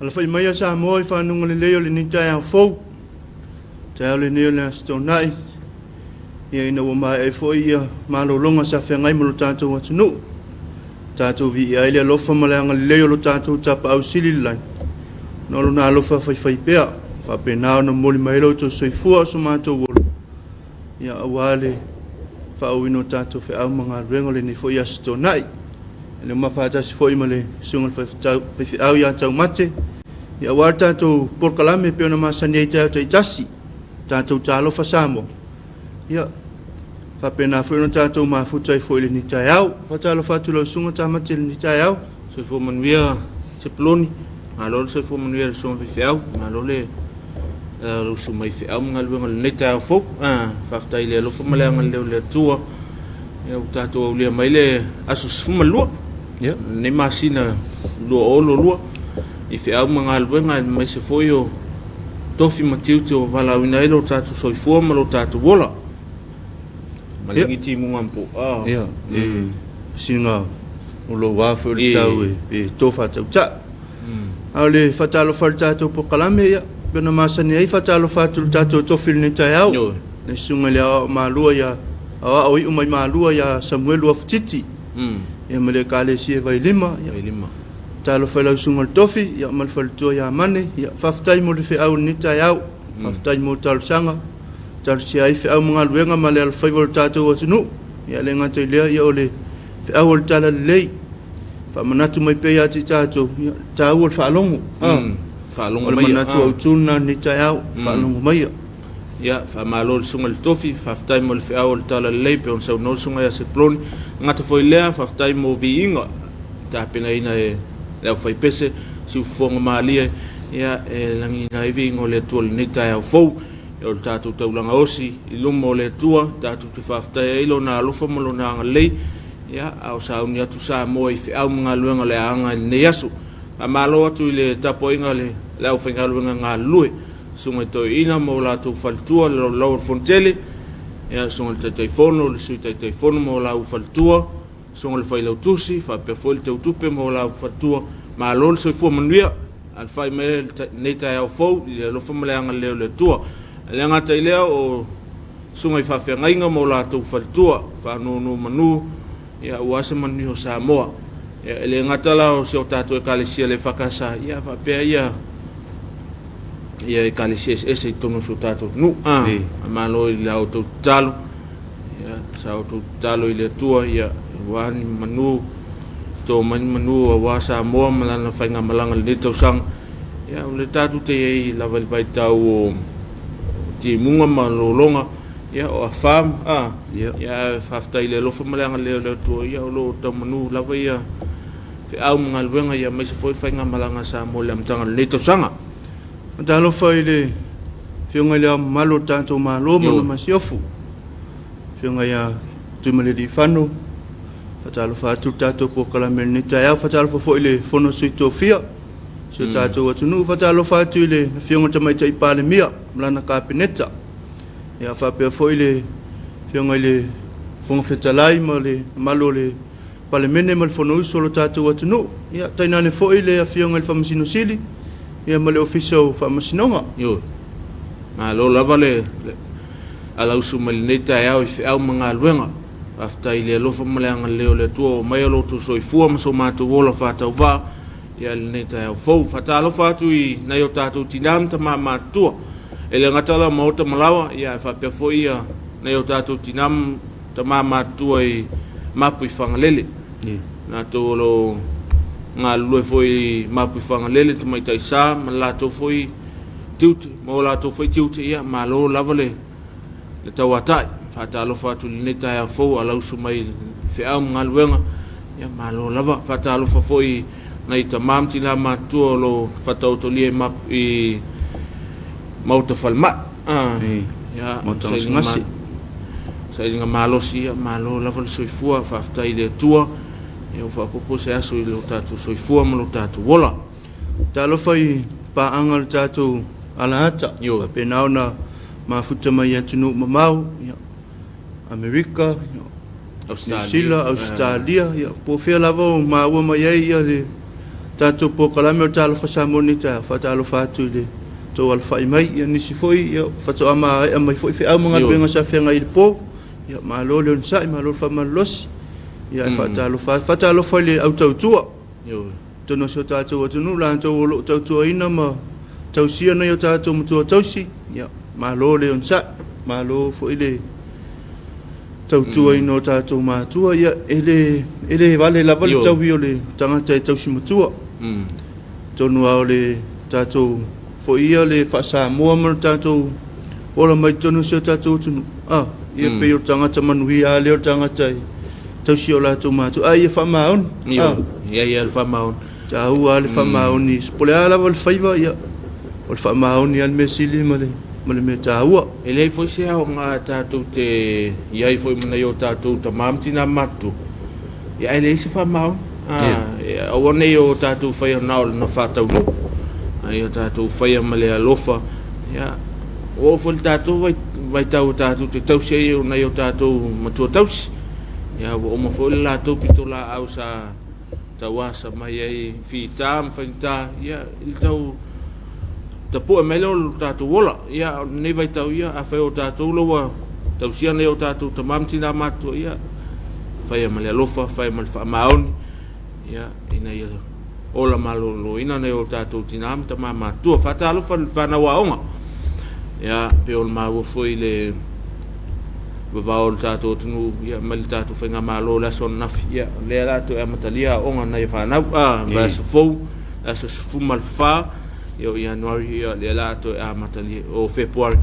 Ala fai mai sa moi fa nunga le leo le ni tai a fo. Tai le neo le stonai. Ia ina wa mai ai fo ia malolonga sa fe ngai mo tātou atunu. Tātou vi ia ile lofa malanga le leo lo tātou tapa au sili lai. Nolo na lofa fai pea. Fa pe nao na moli mai lo to soifua so mātou wolo. Ia awale fa uino tātou fe au mga rengo le ni fo ia stonai. Le mafata si foi male sungal fa au ya tau mate ya warta to por kalame pe na masani ta tasi tatou Talofa Samoa ya fa pena foi no tatou mafuta foi le ni taiau fa Talofa tu lo sunga ta mate ni taiau so fo manwia se ploni malo se fo manwia so fi au malo le lo su mai fi au ngal ngal ni taiau fo fa ftai le lo fo male ngal le tua ya tatou le mai le asus fo malu ya ne masina lo i fe au mga alwenga mai se foi o tofi matiu te o vala wina ilo tatu soifua ma lo tatu wola malingi ti munga mpo ya singa o lo wafu le tau e tofa tau ta au le fatalo faltato po kalame ya pena masani ai fatalo fatu tatu tofi le taiau le sunga le malua ya au i umai malua ya Samuel wa futiti ya mele kale si vai lima Talofa la sungal tofi ya mal falto ya mane ya faftai mo fe au ni taiau faftai mo tal sanga tal si ai fe au mga luenga male al favor tato o tunu ya le ngate le ya ole fe au tal le fa manatu mai pe ya ti tato ya tau fa longo mai manatu au tuna ni taiau fa longo mai ya fa malo sungal tofi faftai mo fe au tal le pe on sa no sunga ya se plon ngata foi le faftai mo viinga ta pena ina le fai pese si fonga malia ya langi na ivingo le tol nita ya fo o tatu taulanga osi ilumo le tua tatu te fafta ilo na lofa mo na le ya au sa unia tu sa mo i fe au mga luenga le anga ne yasu a malo atu le tapoinga le au fenga luenga nga lui sunga to ina mo la tu faltua lo lo fontele ya sunga te telefono le su te telefono mo la faltua songa le fai lautusi fa pe foi te utupe mo la fatua ma lol so fu manuia al fai me neta ya fo lo fa male anga le tua le anga te le o songa fa fe ngainga mo la tu fatua fa no manu ya wasa manu Samoa ya le ngata la o so tatu e kalisia le fakasa ya fa pe ya e kalisia ese tono so tatu nu ma lo la auto talo ya sa auto talo ile tua ya wani manu to manu wa Samoa malana fainga malanga le tau sang ya le tatu te la val vai tau ti munga malolonga ya o fam ya fafta ile lo malanga le to ya lo to manu la vai ya fe au ngal wenga ya mai se foi fainga malanga Samoa le mtanga le tau sanga talo foi le fiunga le malo tanto malo mo masiofu fiunga ya tu mele di fanu Talofa tu tato po kalame ni taiau Talofa fo ile fono suito fia so tato atunu Talofa tu ile fionga tamai tai pale mia mlana kapineta ya fa pe fo ile fionga ile fonga fetalai male malole pale mene mal fono solo tato atunu ya tainane fo ile fionga il famasino sili ya male official famasinonga yo malo lavale ala usumal ni taiau fi au mga luenga after ile lofa malanga leo le tuo mai lo tu soifua so matu wola fata va ya le ta fo fata lo fatu i na yo tatu tinam ta ma tu ele ngatala mauta malawa ya fa pe fo ia na yo tatu tinam ta ma tu i mapu i fangalele na to lo ngalu fo i mapu i fangalele tu mai tai sa la to fo i tiut mo la to fo i tiut ya malo lavale le tawata Talofa tu neta ya fo ala usumai fe au ngalwenga ya malo lava Talofa foi na itamam tila matu lo fatautolie map i mauta falma ya ngasi sai nga malo si malo lava soifua fafta ile tua eu fa popo se aso ile tatu soifua mo tatu wola Talofa i pa angal tatu ala ata pe nauna mafuta mai atunu mamau Amerika, Australia, ya po fe lavo ma wa mai ya le tātou pokalame o Talofa Samoa ni tā whatalofa atu le tō alwhai mai ia nisi foi ia whatoa mai mai foi whiau mga luenga sa whenga i le pō ia mālo le unsai mālo whamalosi ia whatalofa le au tautua tono so tātou atunu lāntou o lo tautua ina ma tausia nei o tātou matua tausi ia mālo le unsai mālo foi le tautua ina o tātou mātua ia ele vale lava le tauwi o le tangata e tausi matua tonu ao le tātou fo ia le whasamoa manu tātou ola mai tonu se tātou tunu ia pe o tangata manuhi a leo tangata tausi o lātou mātua ia whamaon ia le whamaon tāu a le whamaon ni spole a lava le whaiva ia o le whamaon ni al mesili ma le me tāua e lei foi se au ngā tātou te iai foi mana i o tātou ta mamtina matu ia e lei se whamaon o nei o tātou whaia nao na whātau no ai o tātou whaia ma le alofa ia o fol tātou vai tau tātou te tausi ai o nei o tātou matua tausi ia o ma fol tātou pito la au sa tawasa mai ai whita mwhainta ia il tau ta po me lo tātou wola ia nei vai tau ia a whai o tātou loa tausia nei o tātou ta mamtina matu ia whaia ma le alofa whaia ma le whaamaoni ia ina ia ola malolo ina nei o tātou tinam ta mamatua whata alofa whanau aonga ia pe o maua foi le vavao le tātou tunu ia ma le tātou whainga malo la son nafi ia le alato e matalia aonga nei whanau vasa fou asa fuma le wha ia Januari ia le alato e matalia o Februari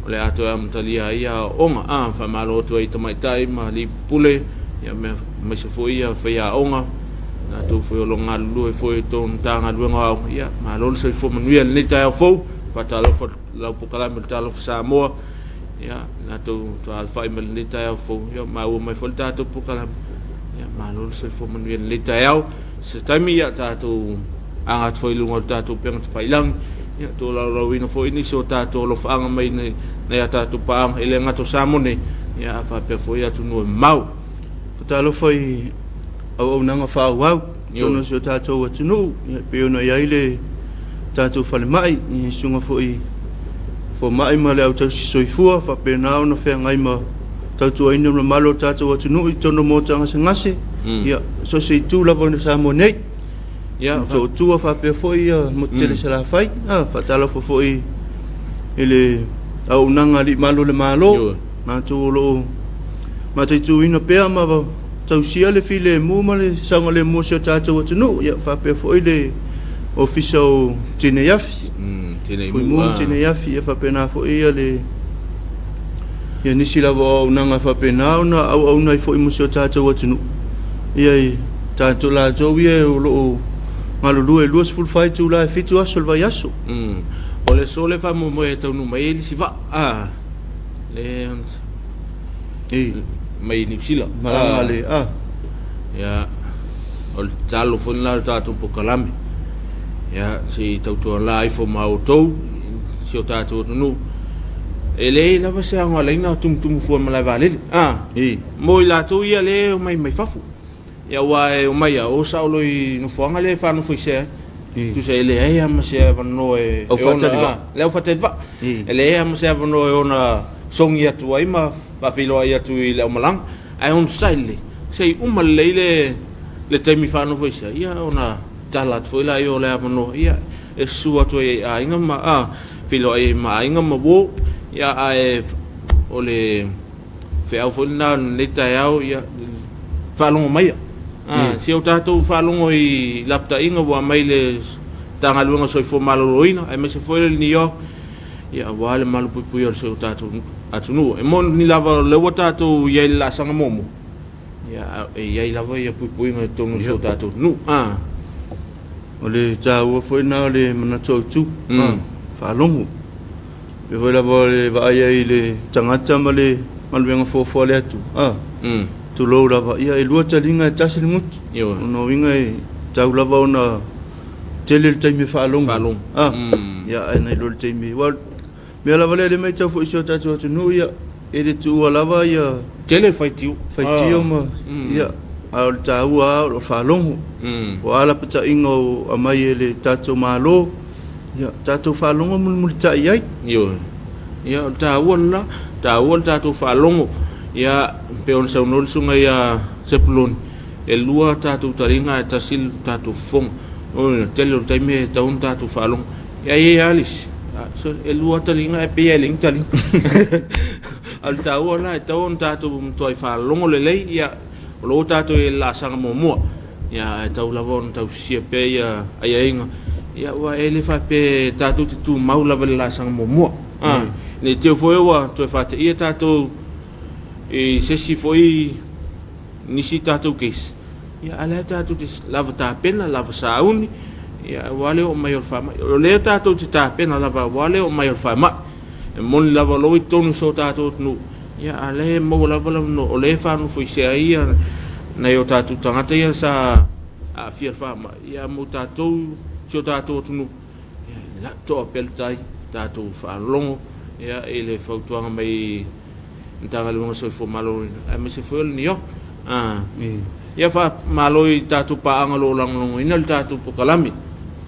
le ato e matalia ia aonga whamalo tu ai tamaitai ma li pule ia me se foi ia whaia aonga na tu foi o longa lulu e foi ton tanga luenga au ia ma lol se foi manuia le tai fo patalo fo la pokala me Talofa Samoa ia na tu alfa me le tai fo ia ma o mai fo tato pokala ia ma lol se foi manuia le tai au se taimi ia tato angat foi lunga tato peng failang ia to la rawina foi ni so tato lo fanga mai nei na tato paang ele ngato samone ia fa pe foi atu no mau talo foi au nanga whauau tono se tātou atunu pe ona iai le tātou whale mai i sunga fo mai ma le au tau si soifua wha pe nao na whea ngai ma tātou aina na malo tātou atunu i tono mō tanga se ngase ia so se i tū lava na Samoa nei so tua wha pe foi mo tele se la whai wha talo foi ele au nanga li malo le malo na tō lo ma te tū ina pēa ma tausia le file mu ma le sanga le mo se tātou atunu ia wha pe foi le ofisa o tine yafi foi mu tine yafi ia wha pe na foi ia le ia nisi lava au nanga wha pe na au nai foi mo se tātou atunu ia i tātou la tau ia o lo malulu e luas full fight tu la fitu aso vai aso o le sole fa mo e tau no mai li si va le mai ni sila malanga le ya o talo fon la tatu pokalame ya si tau tu la ifo mau tou si o tatu no ele la va se anga le na tum fu ma la vale mo la tu ia le mai fafu ya wa o mai o saulo i no fonga le fa no foi se tu se ele ai am se va no e ona le o fatet va ele am se va no e ona songia tu ai ma fa filo ai tu i le malang ai on saile sei uma leile le temi fa no foi se ia ona talat foi la io le no ia e sua tu ai inga ma filo ai ma inga ma bo ia ai o le fe au foi na le tai au ia fa longo mai si o tatou whalongo i lapta inga wa mai le tanga luenga soi fo maloloina ai me se foi le New York ia wale malu pui o se o tatou atunu e mon ni lava le o tatou ia la sanga momo ia ia lava ia pui nga tonu se o tatou nu o le tau foi na le manatou tu whalongo e foi lava le vaia i le tangata ma le maluenga fo le atu tu lo lava ia e lua talinga e tasi ngut no winga e tau lava ona tele le taimi whaalong ia e nei lo le taimi me lava le mai tau fo isio tatu atu nu ia e le tu lava ia tele fai tiu ma ia au taua o whalongo. O ala pata ingo a mai e le tātou mālo. Ia, tātou whalongo muli tai ai. Ia, taua la, taua tātou whalongo. Ia, peon sa unol sunga ia sepuloni. E lua tātou taringa e tasil tātou fonga. O, tele o taime e taun tātou whalongo. Ia, alis. So, e lua taringa e pia e ling taling. Al taua la, e taun tātou mtuai whalongo le lei. Ia, o lo tātou e la sanga mua. Ia, e tau lavon, tau sia pe ia aia inga. Ia, wa e le wha pe tātou te tū maula vele la sanga mua. Ne teo foi wa, toi whate ia tātou e sesi foi nisi tātou keis. Ia, ala tātou te lava tāpena, lava sauni. Ia, wale o mai o whama. O lea tātou te tāpena, lava wale o mai o whama. E moni lava loi tonu so tātou tunu. Ia, ala e mau lava no, o le whanu foi sea ia, nei o tātou tangata ia sa a fia whama. Ia, mo tātou, so tātou tunu. Ia, la toa peltai, tātou whalongo. Ia, e le whautuanga mai ntanga lunga soi fo maloi. A me se foi ni yok. Ia fa maloi tātou paanga lo langlongo ina le tātou pokalami.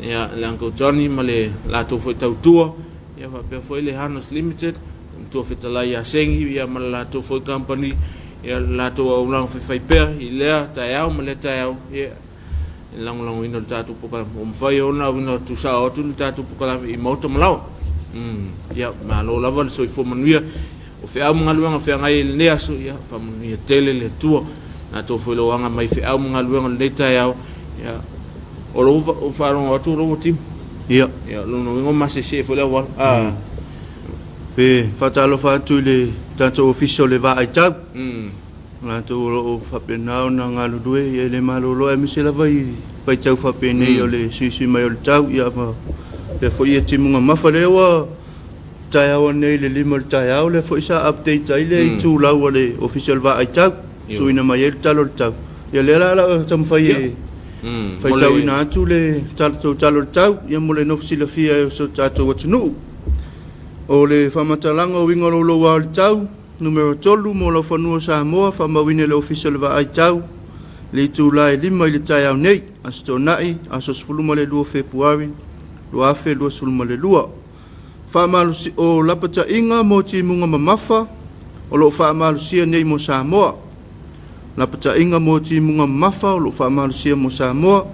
Ia, le Uncle Johnny ma le lātou foi tautua. Ia fa pia foi le Hanos Limited. Tua fetalai a sengi, ia ma lātou foi company. Ia lātou au lang fai pia, i lea tai au, ma le tai au. Ia, langlongo ina le tātou pokalami. O mwhai ona wina tu sa otu le tātou pokalami i mauta malawa. Ia, ma lo lava le soi fo manuia. O whea mga luanga whea ngai le nea so, ia, wha manuia tele le tua. Nā tō whoi loanga mai whea mga luanga le tai au. Ia, o lo wharonga atu rovo tim. Ia. Ia, lono ingo mase se whoi leo wala. Pe, whatalofa atu le tātou official le wā ai tau. Nā tō o whapenau na ngā lurue, ia le malolo e mise lava i pai tau whapenei o le sui mai o le tau. Ia, ma, le whoi e timunga mawha lewa. Tai au nei le lima le tai au le whoi sa update ai le i tū lau o le official wā ai tau. Tuina mai e le talo le tau. Ia le la tam whai e. Whai tau ina atu le talo le tau. Ia mo le nofisi la fia e o so tātou atunuu. O le whamatalanga o winga lo wa le tau, numero 3 mo la whanua Samoa, whamawine le official wa ai tau, le tu lai lima i le tai au nei, asto nai, asos fuluma le 2 Februari, lua afe lua suluma le lua. Whamalusi o lapata inga mo ti munga mamafa, o lo whamalusia nei mo Samoa. Lapata inga mo ti munga mamafa, o lo whamalusia mo Samoa.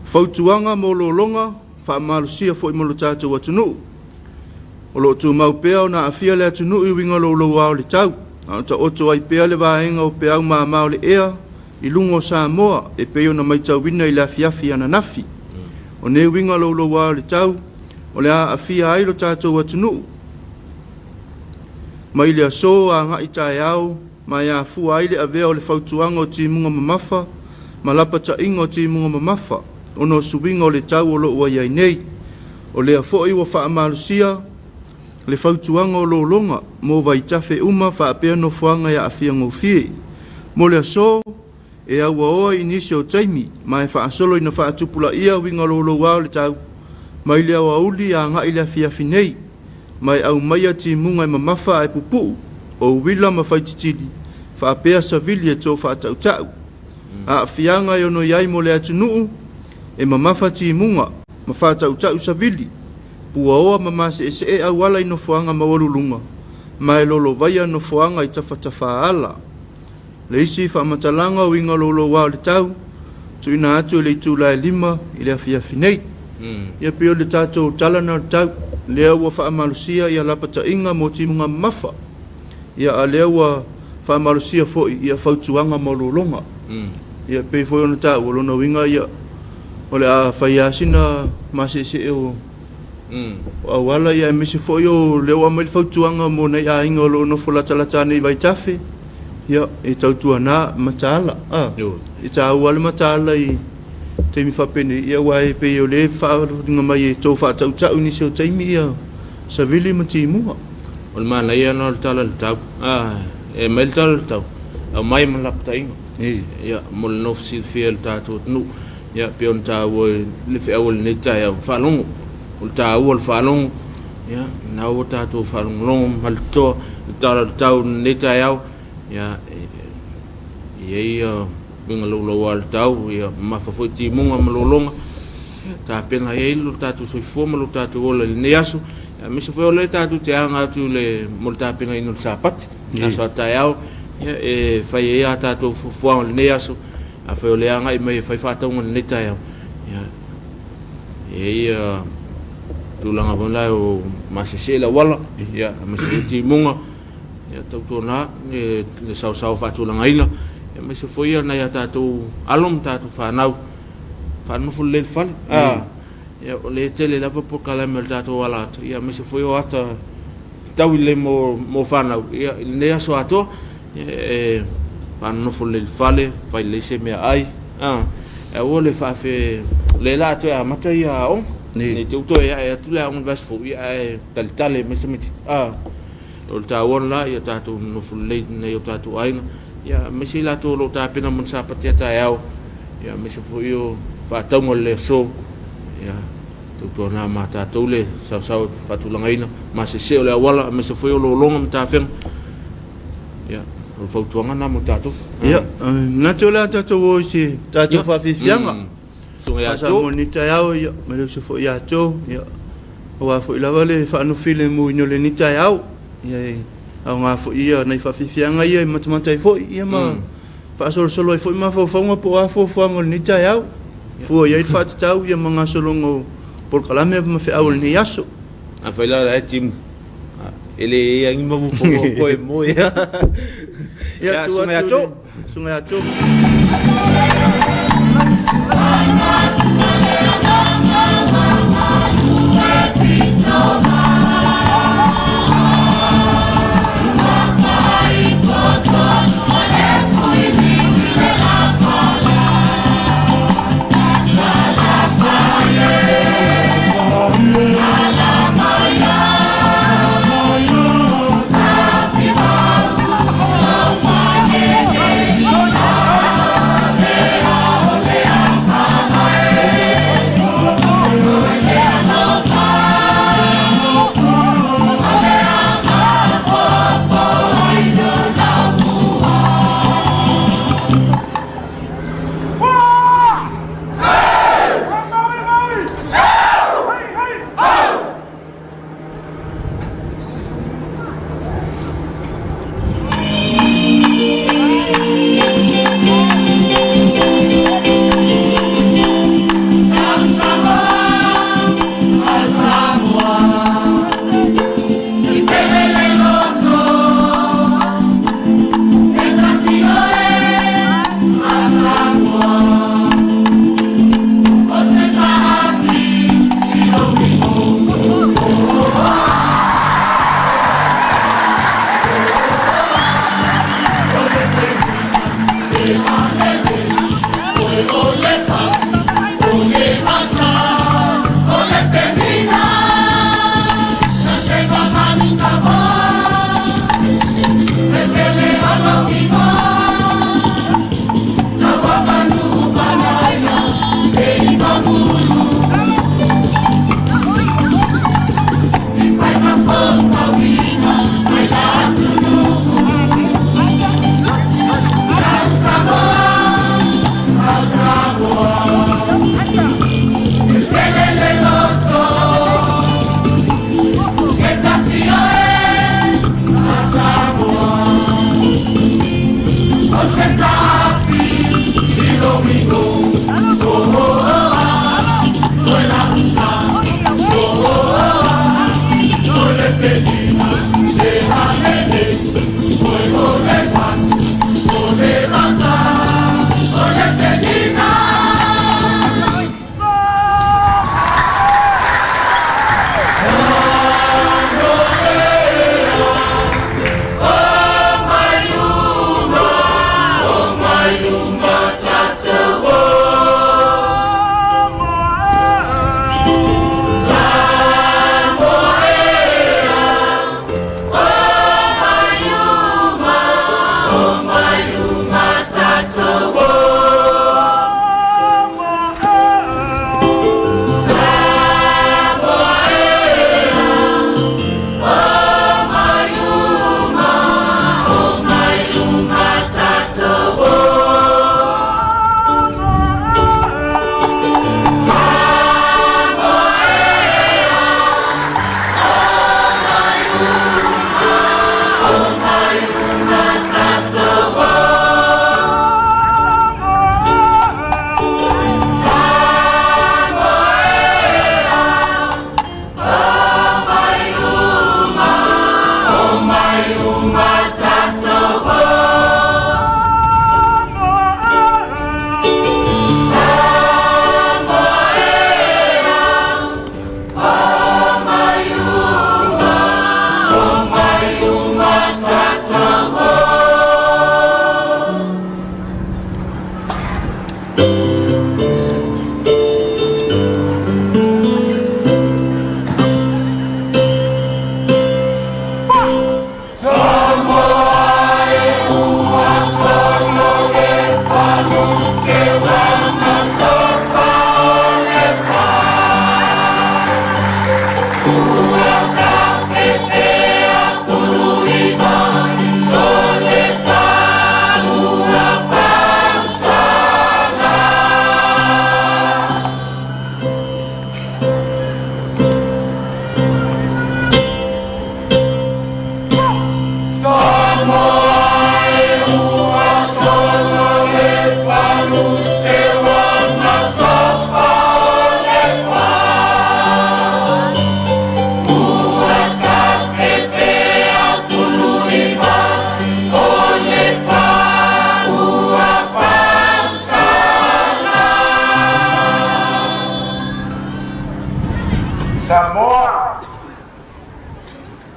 Fautuanga mo lo longa, whamalusia fo i mo lo tātou atunuu. O lo tu mau pea o na afia le atunu i winga lo wao le tau. Ta oto ai pea le waenga o pea ma mau le ea i lungo Samoa e peo na mai tau wina i la fiafi ana nafi. O ne winga lo wao le tau o le a afia ai lo tātou atunu. Mai le aso a nga i tae au mai a fu ai le avea o le fautuanga o ti munga mamafa ma lapata inga o ti munga mamafa. O no suwinga o le tau o lo ua iai nei. O le a fo i wa wha amalusia le fautuanga o lo longa, mo vai tafe uma wha apea no fuanga ya afia ngofie. Mo le aso, e aua oa inisi o taimi, mai wha asolo ina wha atupula ia winga lo wao le tau. Mai le awa uli a nga ila fia finei, mai au maia ti munga i mamafa ai pupu, o wila ma whai titili, wha apea savili e tō wha atau tau. A afianga yono iai mo le atunuu, e mamafa ti munga, ma wha atau tau savili. Ua oa mamase e se e au ala i no fuanga mawalulunga. Mai lolo vaia no fuanga i tawhatafa ala. Le isi whamatalanga o inga lolo wao le tau. Tu ina atu le itu lai lima i le afia finei. Ia pio le tātou talana le tau. Lea ua whaamalusia ia lapata inga mo timunga mafa. Ia a lea ua whaamalusia foi ia fautuanga maulolonga. Ia pei foi ona tau o lona winga ia. O le a whaiasina mase se e o wala ia misi foi o leo a mai fautuanga mo nei a inga o lo no folatala nei vai tafe. Ia e tautua na matala. I ta wala matala i te mi whapene. Ia wai pe o le whaaringa mai e tō whaatau tau ni seo teimi ia savili mati mua. O le mana ia no le tala le tau. E mai le tala le tau. Au mai ma lapta inga. Ia mo le nofisi fia le tātou tanu. Ia pe on ta wo le fea o le netai au whalongo. O ta ua le whalongo, ia, nā ua tātou whalongo longo, malitoa, tāra tau neta au, ia, iei, winga lo al tau ia mafafoi timunga malolonga ta pena e lo tatu soifua ma lo tatu ola le neaso ia mese foi ole tatu te anga atu le molta pena ino sapati aso ataiao ia e fai e a tatu fufua le neaso a foi ole anga i mai fai fataunga le netaiao ia ia tulanga bona o masesela wala ia mese timunga ia tautona le sau fatulanga ina ia mese foi ia na ia tatu alom tatu fanau fanu full le fal ia o le tele lava po kala mel tatu wala ia mese foi o ata tawi le mo fanau ia le aso ato e fanu full le fale fai le se me ai e o le fa fe le la to a mata ia on ni tu ia tu la un vas fo ia tal mese meti o ta won la ia tatu no full le ne o tatu ai ia mese la to lo ta pena mun sa patia ta ia mese fo io fa taungo le so ia tu na mata tole sa fatulanga ina ma se le wala mese fo io lo longa mta fen ia o fo tuanga na mo tatu ia na tola tatu o si tatu fa fianga so ia to monita ia me se fo ia to ia o fo la vale fa no file mo no le nita ia nga fo ia nei fa fianga ia matamata fo ia ma fa solo fo ma fo po fo ngol ni tai fo ia fa tau ia manga solongo por kalame ma fe au ni yaso a fa la tim ele ia ngima fo ko e mo ia ia tu sunga to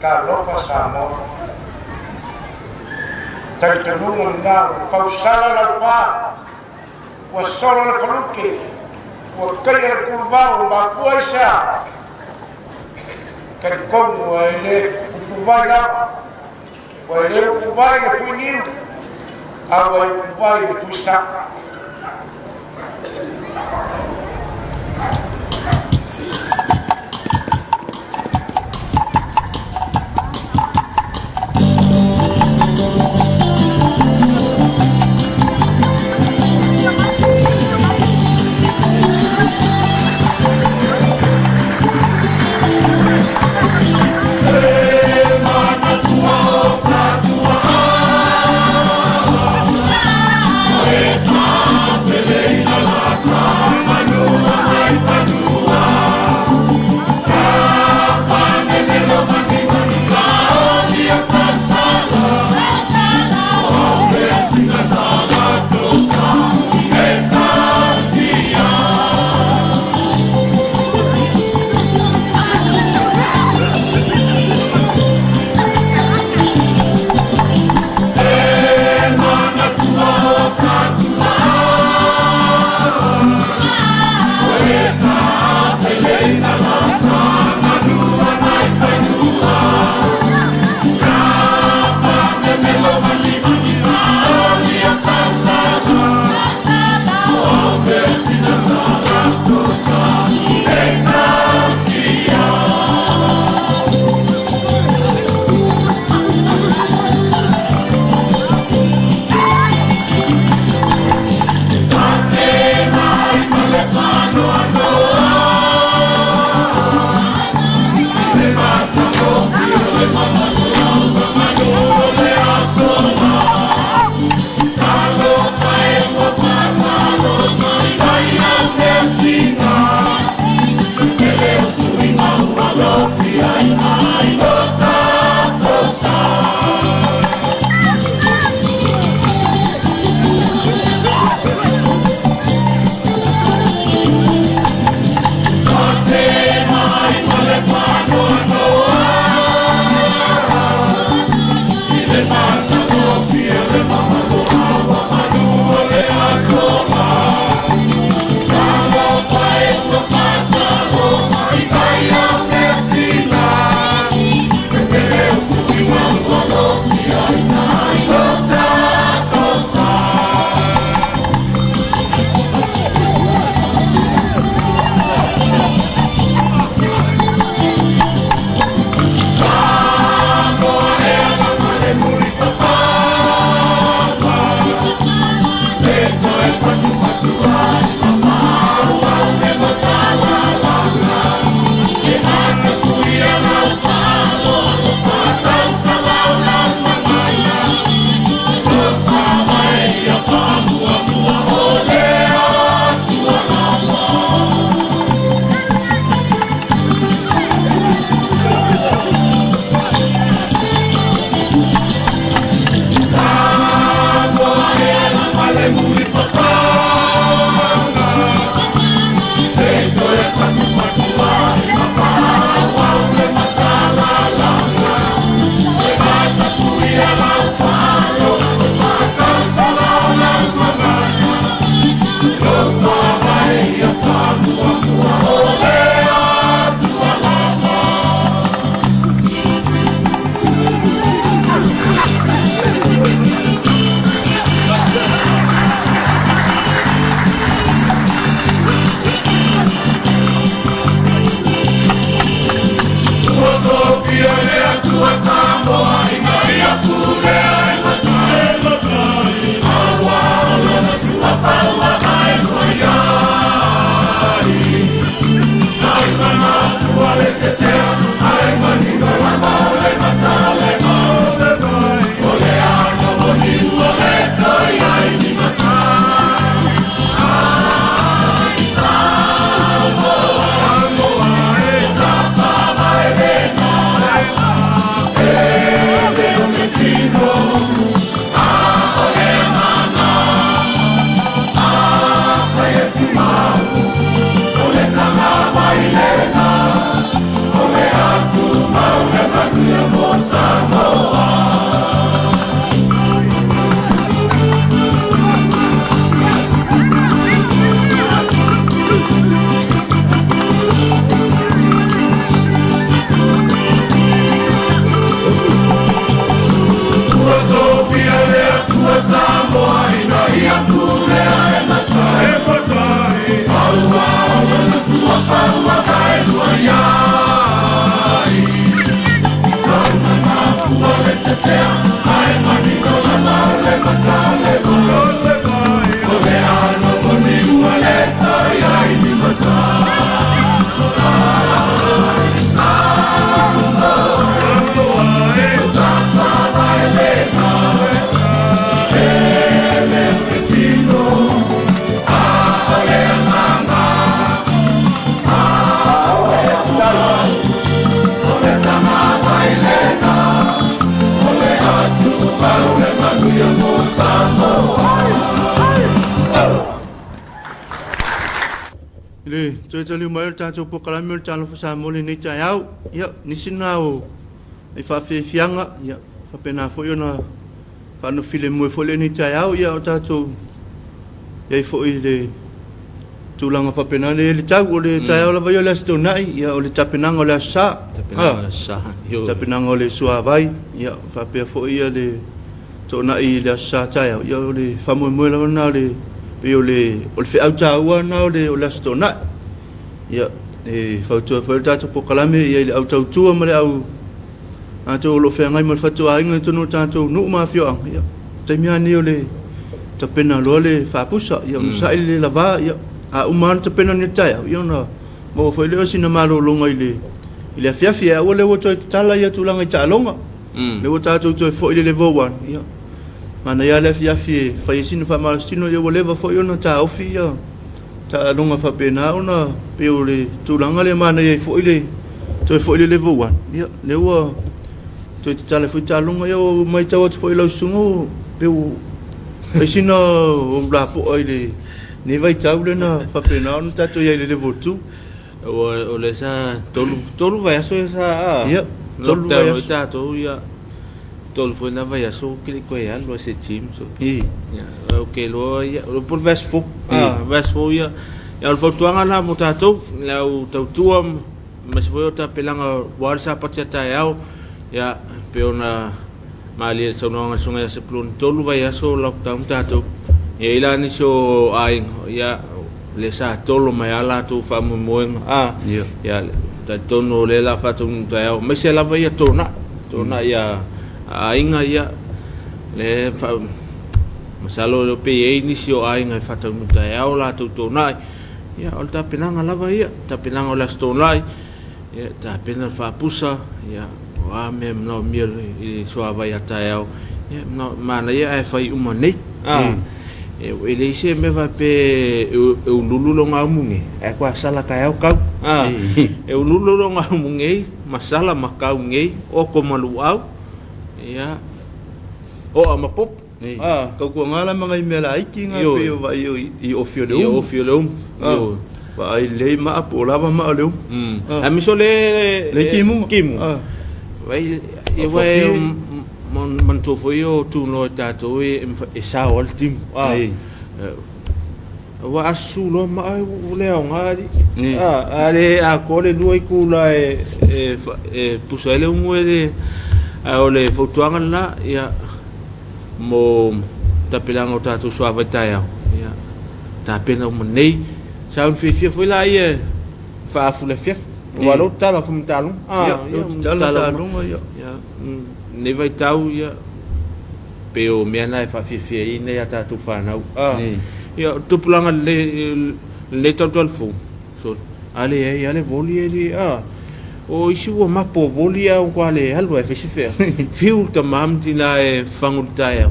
Talofa Samoa. Talitanunga na fausala la pa. Wa solo la faluke. Wa kaya la kurvao ma fuaisa. Kalikongo wa ele kuvai la. Wa ele kuvai la fuiniu. Awa kuvai la fuisa. It's Le, tali mai tātou pokalami o Talofa Samoa le nei tai au. Ia, nisi nā o e whawhianga, ia, whapena fwoi ona whanu while mui fwoi le nei tai au, ia o tātou iai fwoi le tūlanga whapena le tau o le tai au lawai o le astonai, ia o le tapenanga o le asa. Tapenanga o le asa. Tapenanga o le suavai, ia, whapea fwoi ia le tōnai le asa tai au, ia o le whamui mui lawa nā le o le whiau tāua nā o le astonai. Ia, e whautua whau tātou pokalame, ia le au tautua ma le au tātou lo whengai ma le whatua inga tono tātou nuu maa whioang. Ia, taimia ni o le tapena loa le whapusa, ia, sa le lava, ia, a umana tapena ni taia, ia na mo whai leo sina malo longa i le awhiawhi, ia ua le woto i tala ia tūlanga i tālonga. Le wo tātou toi fo i le vowan, ia. Mana ia le awhiawhi, whai sina whamarastino, ia ua lewa fo i ona tā ofi, ia. Ta longa fa pena ona pe o le tulanga le mana ia fo ile to fo ile level 1 ia le wa to te tale fo ta longa ia mai tawa fo ile sungo pe o e sina o bla po ile ne vai taule na fa pena ona ta to ia le level 2 o le sa tolu vai aso sa ia tolu vai aso ta to ia tolu foi na vai aso que le coia lo ese team so ok lo ia lo por vers fo vers fo ia o fotuanga na mo tatou la o tautua mas foi o tapelanga wal sa patia tai au ia pe ona mali so no nga se plun tolu vai aso lockdown tatou ia ila ni so ai ia le sa tolu mai ala tu fa mo moenga ia ta tono le la fa tu tai au mas se la vai tona ia ainga ia le fa masalo le pe ni si o ainga fa tu tai au la tu tona ia o ta penanga lava ia ta penanga o la stonai ia ta pena fa pusa ia wa me no mi i so vai tai au ia no mana ia e fai uma nei e ele se me va pe o lulu lo nga mungi e kwa sala kai au kau e o lulu lo nga mungi masala makau ngai o ko malu au ia o ama pop kau ko ngala mga imela iki nga pe o vai i ofio le yo va ai le ma po lava ma le a mi so le kimu vai e vai man to foi o tu no tato e sa ol tim wa asu lo ma le ngari ale a kole lui kula e pusele un ele a ole fotuanga na ia mo tapelanga o tato suava taia ia tapena mo nei saun fifia foi lá ia fa fule fif o alo tala fum talung talung ia ne vai tau ia pe o mena fa fifia ina ia tato fa na ia tupulanga le tato alfu so ale voli ele o isi o mapo volia o quale algo e fece fer fiu tamam tina e fangul taia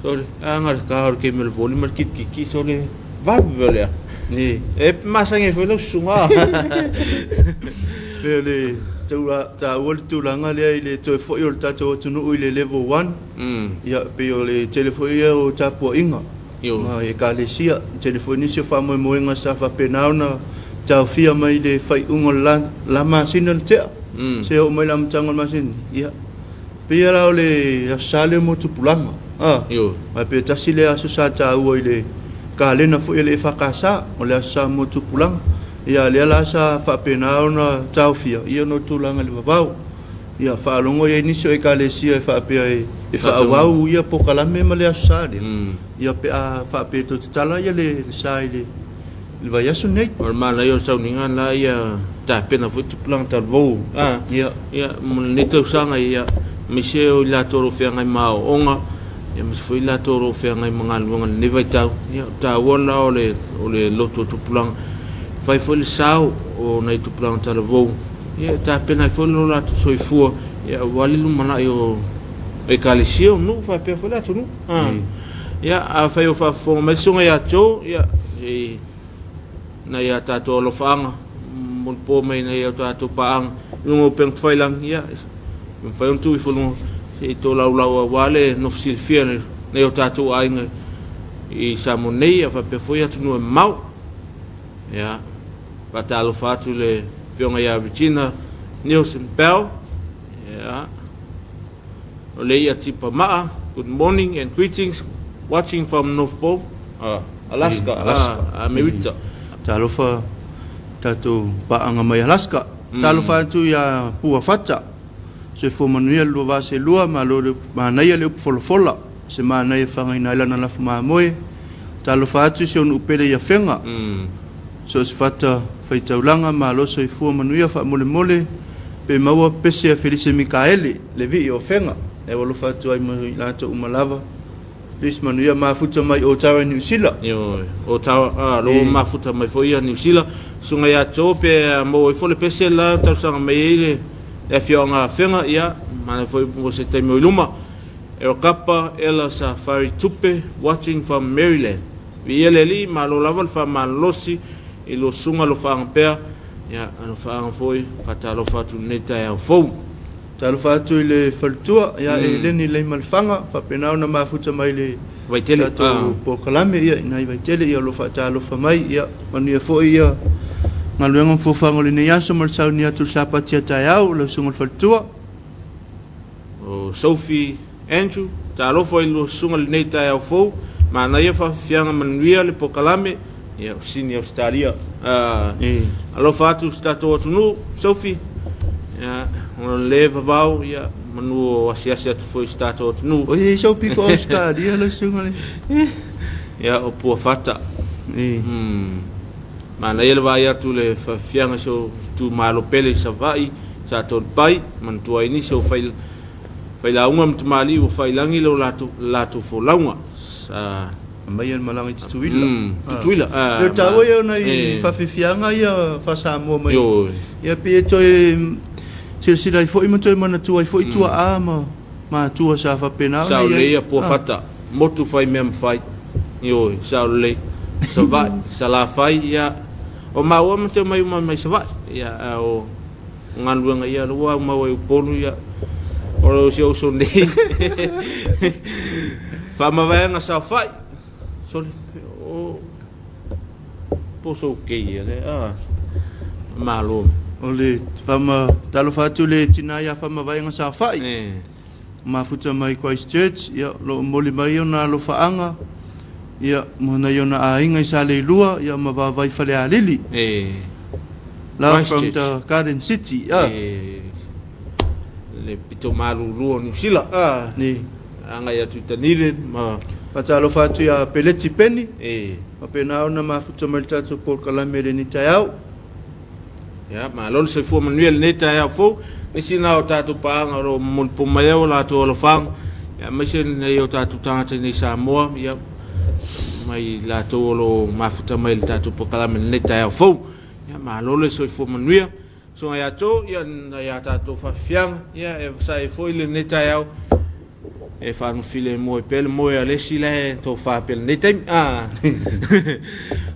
so anga ka ke mel voli mar kit ki so le va voler ni e masange foi lo sunga le ta wol tu langa le to fo yo ta to no ile level 1 ya pe yo le telefone o ta po inga yo e ka le sia telefone se fa mo nga sa fa penauna tau fia mai le fai ungol la masina te se o mai lam tangol masin ia pia la le sale mo tupulanga yo mai pe tasile aso sa ta o ile ka le na fo ile fa kasa o le sa mo tupulanga ia le la sa fa pena ona tau fia ia no tulanga le vau ia fa longo ia ni so e ka le sia fa pe e fa wau ia po kala me ma le sa ia pe a fa pe to tala ia le sa ile Le vai aso nei. O mana yo sau ninga la ia ta pena fu tuplang ta vo. Ia. Ia mun ni tau sanga ia miseo la toro fe ngai mau onga. Ia mis foi la toro fe ngai mangal ngal ni vai tau. Ia ta wona ole loto tuplang. Fai foi le sau o nei tuplang ta vo. Ia ta pena foi lo la tu soifua. Ia wali lu mana yo e kalisio nu fa pe foi la tu nu. Ia a fai o fa fo me sunga ia cho ia na ia tato lo fanga mo po mai na ia tato paang lungo peng failang ia mo fai un tu i fulu e to la wale no fsil fiel na ia tato ainga i samonei fa pe foi atu no mau ia pa talo fatu le pionga ia Virginia Nielsen Bell ia o le ia tipa maa. Good morning and greetings watching from North Pole Alaska America. Talofa tatu paanga mai Alaska. Talofa tu ya pua fata. Se fo manuia lo va se lua ma lo manai le folofola. Se manai fanga ina la fu ma moe. Talofa tu se un upele ya fenga. So se fata fai taulanga ma lo se fo manuia fa mole pe maua pese a Felice Mikaeli le vi o fenga. E lo fatu ai mo la to umalava. Lis manuia mafuta mai o tawa New Zealand. Yo, o tawa lo mafuta mai foi a New Zealand. Sunga ya tope mo foi le pese la tau sanga mai e fionga fenga ia, mana foi mo se te mo luma. E o kapa ela safari tupe watching from Maryland. Vi ele li ma lo lava fa malosi e lo sunga lo fa ampea. Ya, ano fa foi fata lo fatu neta ya fo. Talofa tu le faltua ya eleni le malfanga fa penau na mafuta mai le vai tele po kalame ia nai vai tele ia lo fa talo fa mai ia manu fo ia ngaluenga fo fango le nia so mal sau nia tu sapa tia taiau lo sungol faltua o Sophie Andrew talo foi lo sungol nei taiau fo ma na ia fa fianga manuia le po kalame ia sini Australia alo fatu stato tunu Sophie ya on leva vau ia manu asiasia tu foi stato tunu o ia so pico Australia lo sungol ya o po fata mana ele vai atu le fianga so tu malo pele sa vai sa ton pai man tu ai ni so fai la unga mtmali o fai langi lo latu fo launga sa mai en malangi tutuila tutuila yo tawo yo na fa fianga ia fa Samoa mai ia pe to sila foi mo mana tu foi tu ma tu sa fa pena sa le ia po fata motu fai mem fai yo sa le sa vai sa la fai ia o ma o mte mai sa vai ia o ngaluanga ia lo wa ma o ponu ia o se o so nei fa ma vai nga sa fai so o poso ke ia le malo ole fama talofa tu le tinaya fama vai nga sa fai mafuta mai Christchurch ia lo moli mai ona lo faanga ia mona yona ainga sa le lua ia ma va vai fale alili la from the Garden City le pito malu ruo New Zealand ni anga ya tu tanire ma patalo fatu ya peleti peni ma pena ona mafuta mai tatu por kalamere ni taiau ya ma lol se fu manuel neta ya fo ni sina o tatu paanga ro mul pumayao la to lo fang ya mission ne yo tatu tata ni Samoa ya mai la to lo mafuta mai tatu pokala neta ya fo ya ma lol se fu manuel so ya to ya tatu fa fiang ya e sa e fo ile neta ya e fa no file mo pel mo ya le sila to fa pel neta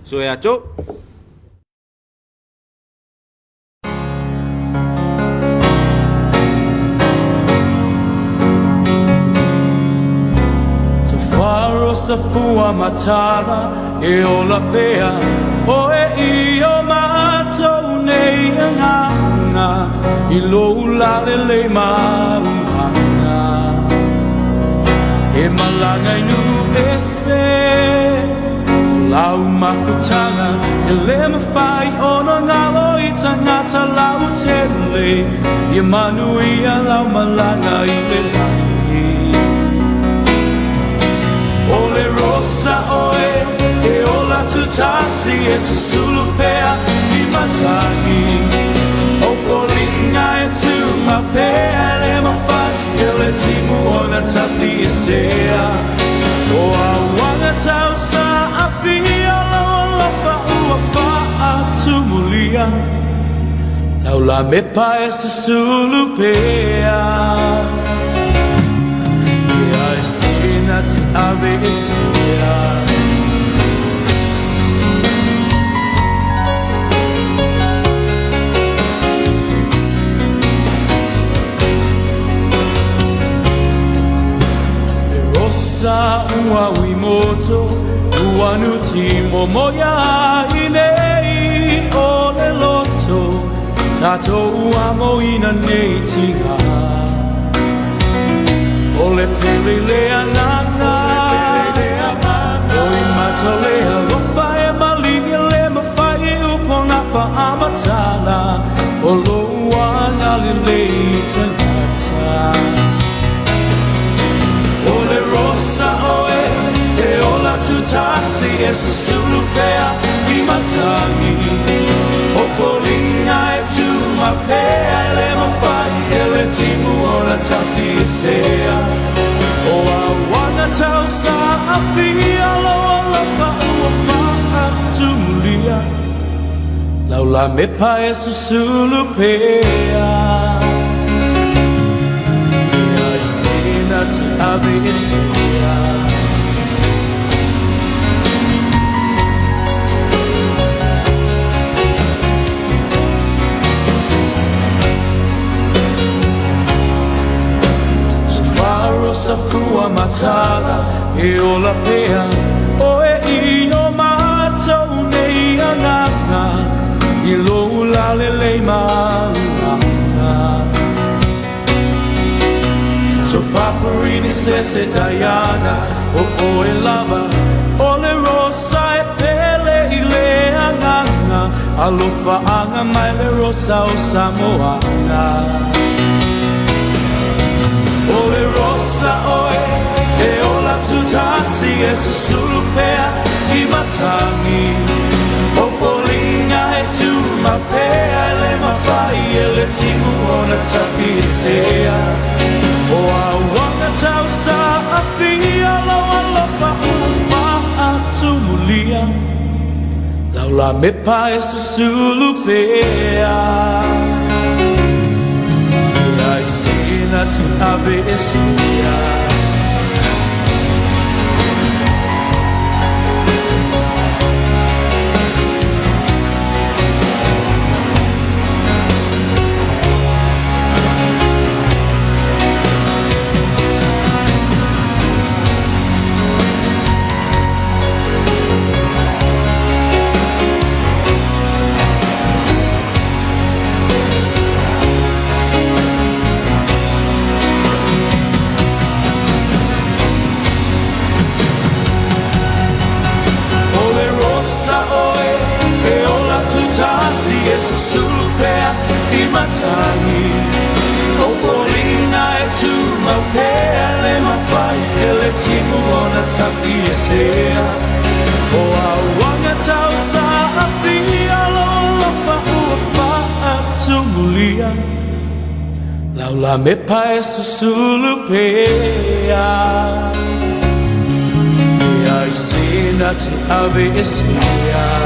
so ya to sa fua matala e ola pea o e io mato nei nga i lo la le malanga e malanga nu ese la mafutanga e le mafai ona ngalo i tangata la utele e manuia la malanga i le Ole rosa oe e ola tutasi e susulupea i matani o kolinga e tu mapea le mafai e le timu ona tapi e sea o awanga tau sa apia la pa ua pa atumulia lau la mepa e susulupea ia e sina ti ave e sea sa ua wimoto ua nuti momoya inei o le loto tato ua moina nei tinga o le pele le anganga o i mata le alofa e malinga le mawhai upona pa amatala o lo ua ngali le tanata Ole rosa oe, e ola tutasi e susulupea i matangi O kolinga e tu mapea e le mawhai e le timu o la tapi e sea O awanga tau sa apia loa lapa ua pa atumulia Lau la mepa e susulupea Ti ave e sea So faro sa fua matala e o la pea o e i o matou nei anganga I lo la le maulanga So Faparini says it Diana o e lava o le rosa e pele I le anganga alofa anga mai le rosa o Samoa o le rosa oe e o la tutasi e susulupea I matangi o folinga e tu mapea e le mawhai e le timu o na tapi e sea O awanga tau sa apia lawa lapa ua atumulia Lau la mepa e susulupea Ia I sina tu ave e sea Susulupea I matangi O folinga e tu mapea le mawhai e le timu o na tapi e sea O awanga tau sa apia lo lopa ua pa atumulia Lau la mepa e susulupea Ia I sina ti ave e sea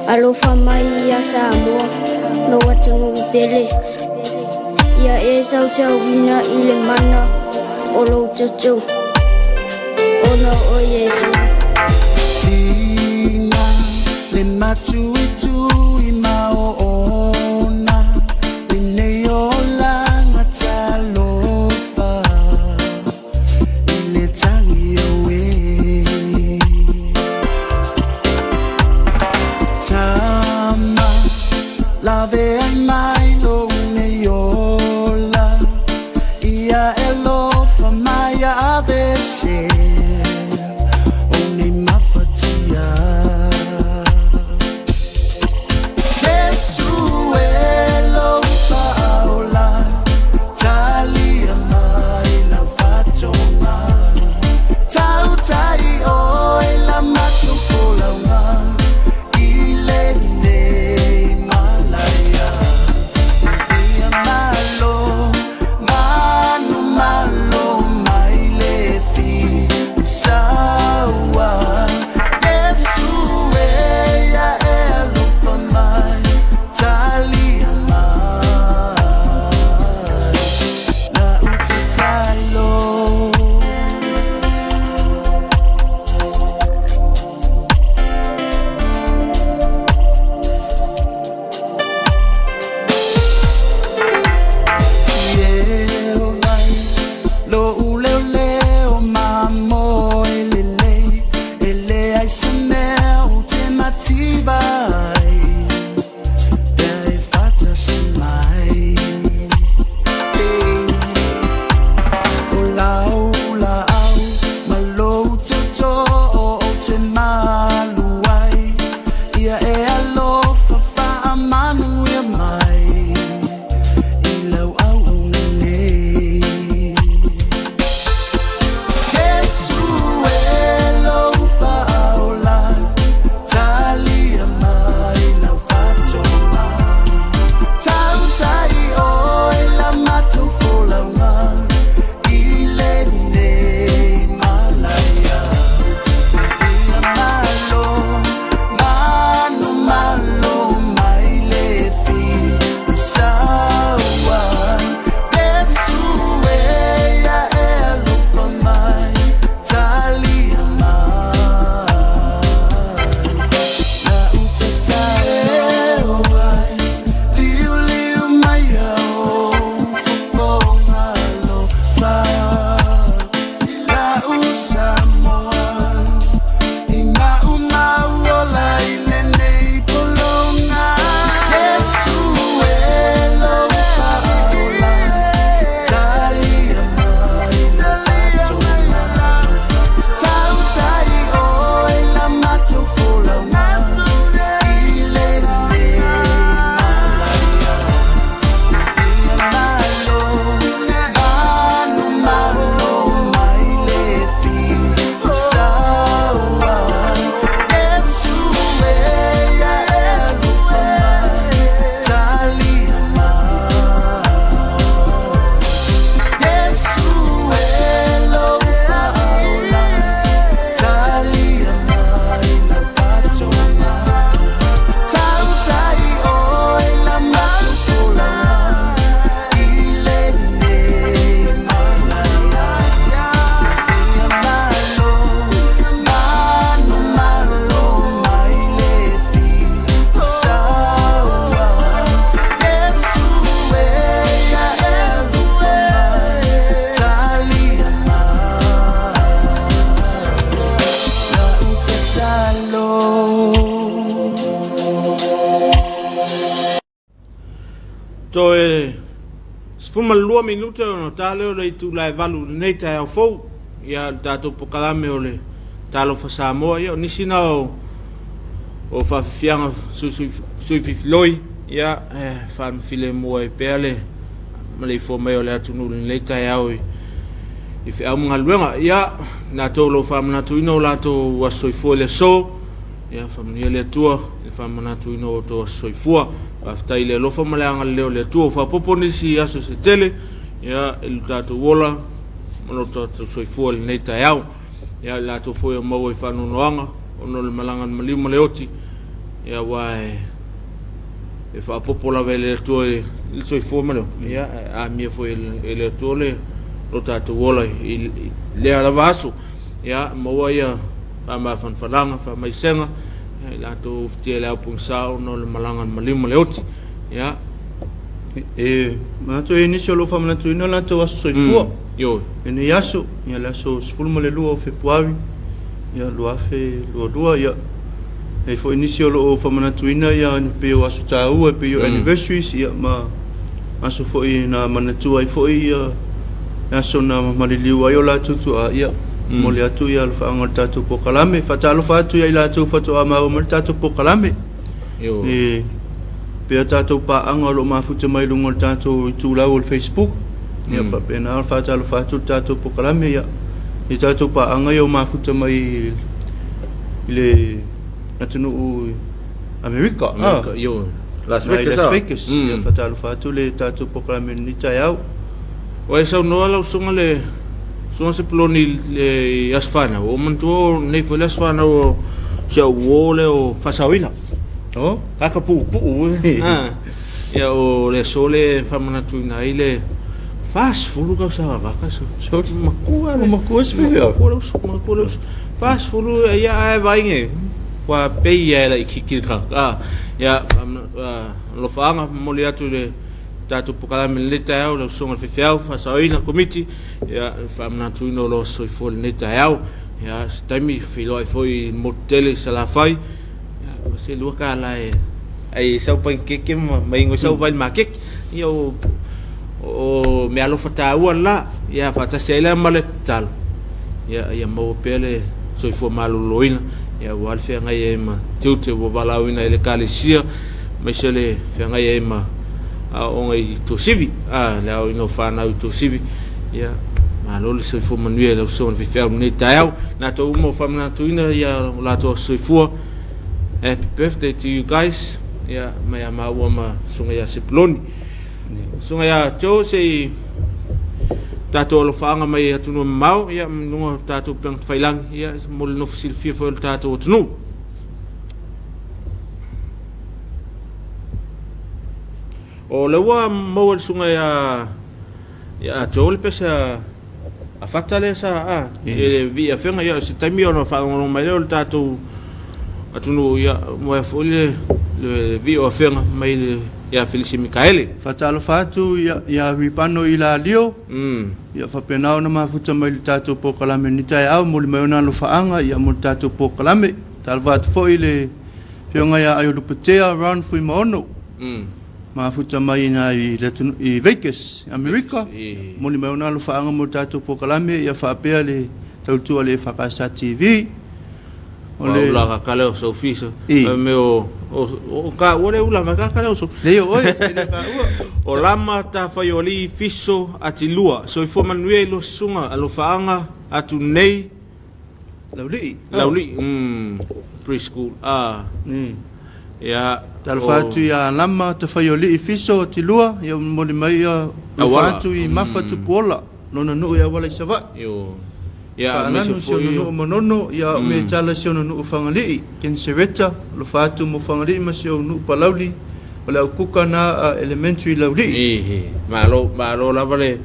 Talofa mai ia Samoa no atunu pele ia e sau wina i le mana o lo tatu ono o Yesu Tina le matu itu i mao ona le neola Talofa i le tangi oe Tama lave ai mai lo neola ia elofa mai ave se Toe sfuma lua minuta no tale o le tu lai valu nei tai au fou ia tato pokalame o le Talofa Samoa ia nisi na o fa fianga sui fifloi ia fan file mo e pele male fo mai o le atunu le tai au i fe au mga luenga ia na tolo fa mana tuino la to wa soifo le so ia fa mani le tua le fa mana tuino to soifua afta ile lofa malanga leo le tua fa poponisi aso se tele ia el tato wola mono to soifua le nei tai au ia la to foi mo e fa no noanga ono le malanga maliu maleoti ia wai e fa popola vele to e so formalo ia a mia foi ele tole lo tatu wola le ala vaso ia mo ia pa ma fan falanga fa mai senga la to ftie la pungsao no le malanga malimo le oti ia ma to inisio lo fa mana tu ino la to aso soifua yo ene yaso ia la so sfulmo le lua o februari ia lua fe lua ia e fo inisio lo fa mana tu ina ia pe o aso tau e pe o anniversaries ia ma aso fo ina mana tu ai fo ia aso na maliliu ai o la tutu a ia mo le atu ia fa ngol tatu pokalame fa talo fa atu ia la tu fa to ama o tatu pokalame yo pe tatu pa angolo ma futa mai lungo tatu tu la o Facebook ia fa pena fa talo fa tatu pokalame ia i tatu pa anga yo ma futa mai le atunu America yo Las Vegas ia fa talo fa le tatu pokalame ni taiau o esa no la usonga le so se ploni le asfana o manto nei foi le asfana o se wole o fasawina oh kaka pu ya o le sole famana tu na ile fast food ka sa vaca so makua se vê fast food ya vai nge qua pe ya la ikikika ya lo fanga moliatu le tatu pokalame le tau le songa fefeau fasaina komiti ya famna tu no lo soi fol le tau ya taimi filo ai foi motel sala fai ya se lu ka la ai sau pan keke mai ngo sau vai makek yo o me alo fata wala ya fata sela male tal ya mo pele soi fo malu loina ya wal fe ngai ema tute bo balawina ele kalisia mai sele fe ngai ema o ngai to sivi la o no fa na to sivi ya ma lo se fo manuel o son vi fer ni tau na to mo fa na to ina ya la to se fo happy birthday to you guys ya ma wa ma sunga ya se ploni sunga ya cho se tato lo fa nga mai atu no mau ya no tato pang failang ya mo no fasil fi fo tato tunu o le wa mo sunga ya tol pesa a fatale sa e via fenga ya se taimi ono fa no mai le tatu atuno ya mo fo le via fenga mai ya Felice Mikaele fatalo fatu ya ripano ila lio ya fa penao na mafuta mai tatu pokalame ni tai au mo le mai ona lo faanga ya mo tatu pokalame talvat fo ile fenga ya ayo lupetea run fu mono mafuta mai na i Vegas America mo le mai ona lo faanga mo tatu pokalame ya fa pe le tautu le EFKS TV ole la ka le so fiso me o ka ole ula ma ka le so le oi o lama ta faioli fiso atilua so i fo manuel lo sunga alo faanga atu nei lauli preschool ya talfatu ya lama ta faioli fiso atilua ya mo le mai ya fatu i mafatu pola lona no ya wala sava yo ya me so no monono ya me tala so no fangali ken sereta lo fatu mo fangali ma so no palauli wala kuka na elementary lauli ma lo la vale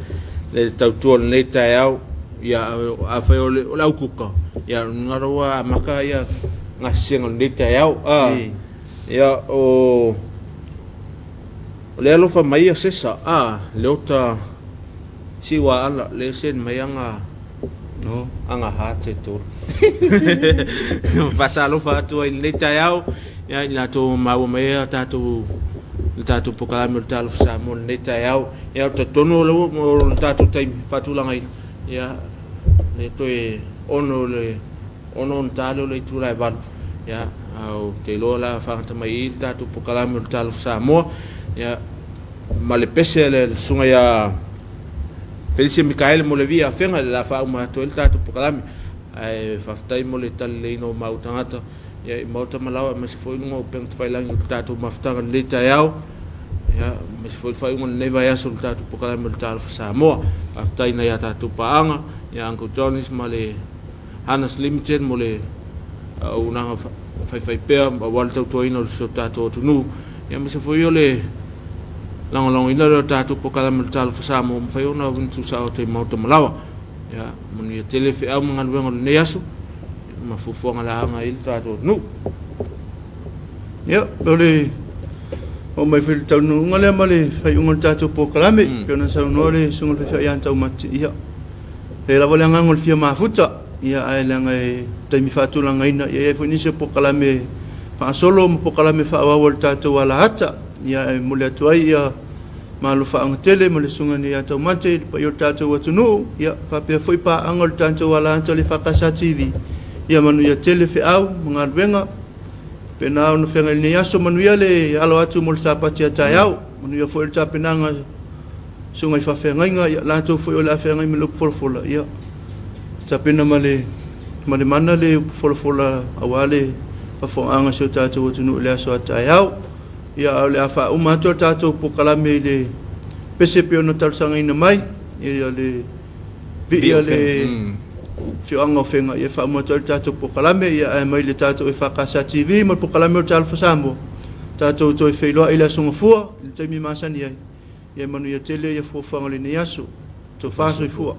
le tautu le taiau ya afai o la kuka ya ngaroa maka ya ngasenga le taiau ya o le lo fa mai sesa le ota siwa ala le sen mayanga no anga hate to batalo fa to le taiau ya la to mau me tatu pokalame talo sa mo le taiau ya to tono lo tatu time fatulanga ya le to ono talo le tula ba ya au te lola fa ta mai tatu pokalame talo sa mo ya male pese le sunga ya Felice Mikaele mo le via fenga la fa uma to el tatu pokalame ai fa tai mo le tal le no mautangata ya mauta malawa ma se foi no peng failang tatu maftanga le taiau ya ma se foi fai un neva ya sul tatu pokalame le talo Samoa aftai na ya tatu paanga ya Uncle Johnny's male Hanas Limited mo le una fai pea ma wal tau toina so tato tunu ia me se foi ole long ina ro tato pokala me Talofa Samoa fai ona untu sa o te mauta malawa ia moni ia tele fe au mga luenga ne yasu ma fufonga la anga il tato nu ia ole o mai fil tau nu ngale male fai ungal tato pokala me pe ona sa no le sungol fe ia tau mati ia e la vola ngol fia mafuta ia ai langa e taimi fatulanga ina ia foi nisi pokala me fa solo pokala me fa wa tato wala hata ia e mole atuai ia malu fa ang tele mole sunga ni ata mate pa yo tato watunu ia fa pe foi pa angol tanto wala anto le EFKS TV ia manu ia tele fe au mga benga pe na no fenga ni aso manu ia le alo atu mol sa pa tia taiau manu ia foi ta penanga sunga fa fenga ia la to foi ola fenga me luk folfola ia ta pena male mana le folfola awale pa fo anga so tato watunu le aso taiau ia le afa uma to tato pokala me le pese pe no tal sanga ina mai ia le ia le fio anga fenga ia fa uma to tato pokala me ia mai le tato EFKS TV mo pokala me Talofa Samoa tato to fe lo ila sunga fua le taimi masani ia manu ia tele ia fo fanga le ni aso to fa so fua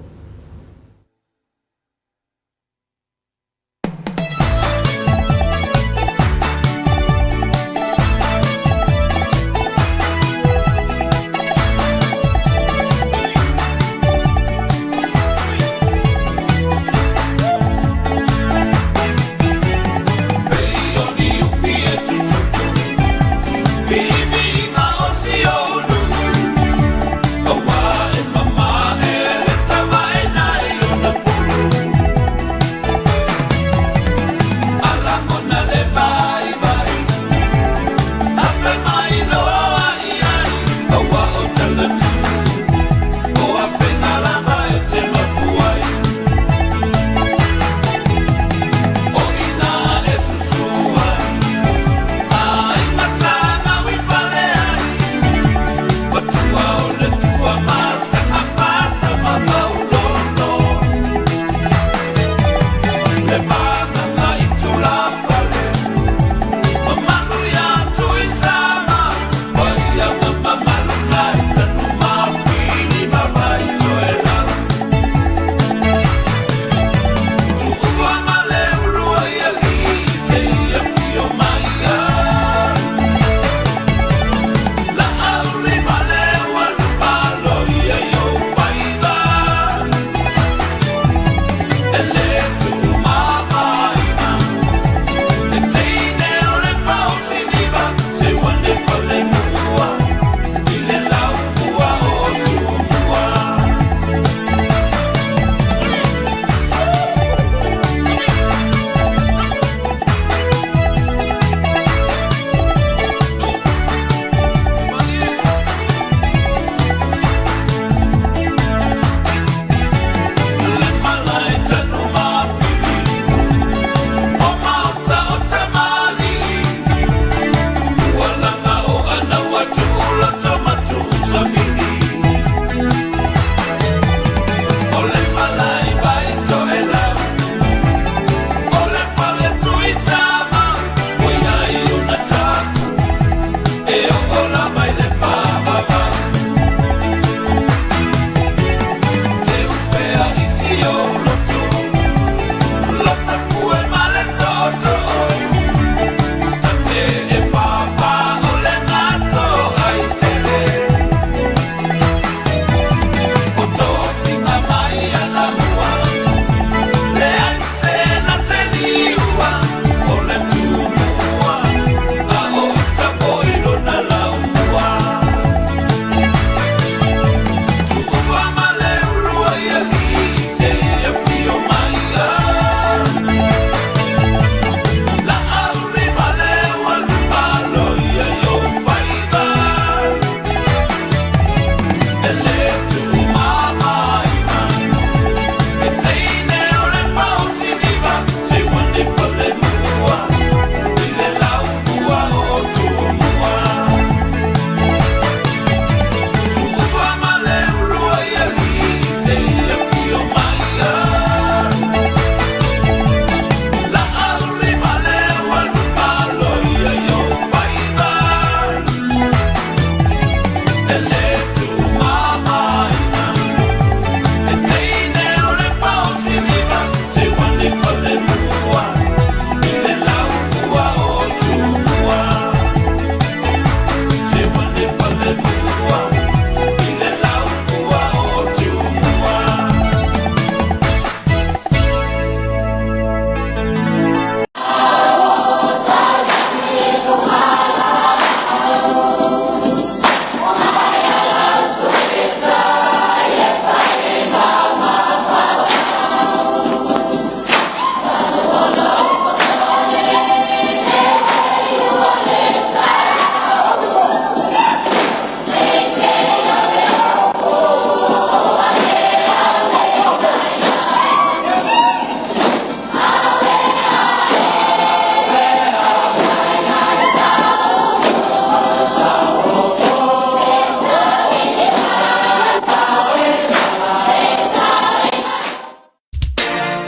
Hola.